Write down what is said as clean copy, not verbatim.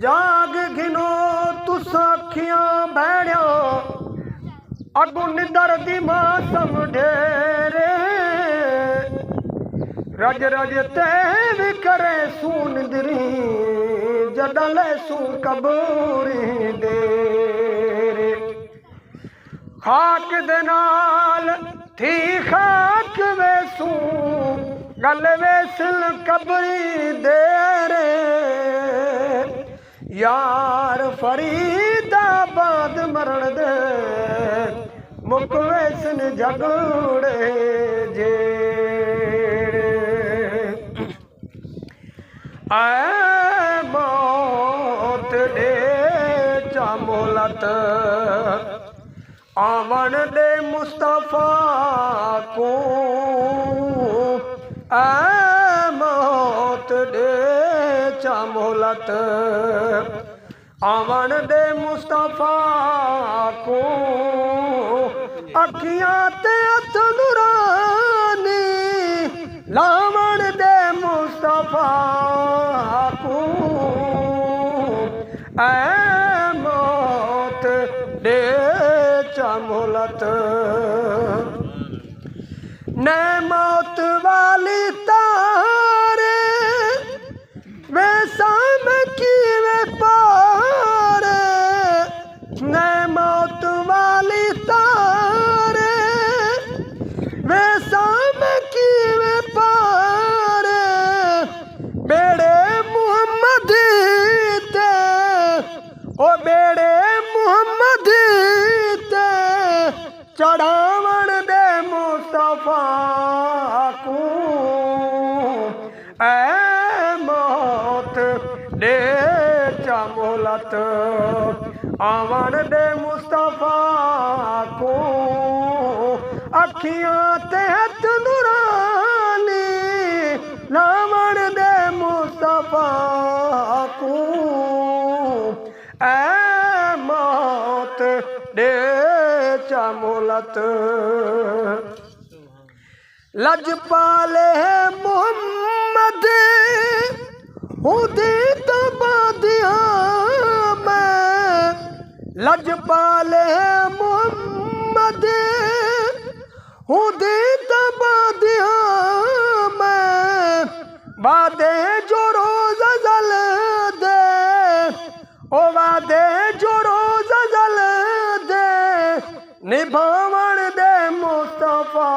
जाग घिनो तुस अखियां भैड़ियो अगु निदर दी मौसम ढेरे रज रज ते भी करे सून दिरी जडले सू कबूरी देरे खाक दे नाल थी खाक वेसू गल वेसल कबरी देरे यार फरीदाबाद मरण दे मुक वेसन झगड़े जेड़े ऐ मौत दे चा मोहलत आवन दे मुस्तफा को ऐ मौत दे चा मोहलत आवन दे मुस्तफा को अखियां ते हथ नूरानी लावण दे मुस्तफा को ऐ मौत दे चा मोहलत ने मौत वाली तारे वे साम की वे पारे ने मौत वाली तारे वे साम की वे पारे बेड़े मुहम्मद ते ओ बेड़े मुहम्मद ते चढ़ावण दे मुस्तफा को ऐ मौत दे चा मोहलत आवन दे मुस्तफा को अखियां ते हथ नूरानी लावण दे मुस्तफा को ऐ मौत दे चा मोहलत लजपाले मोहम्मद हुदे तबादिया में लजपाले मोहम्मद हुदे तबादिया में वादे जो रोज जल दे ओ वादे जो रोज जल दे निभावण दे मुस्तफा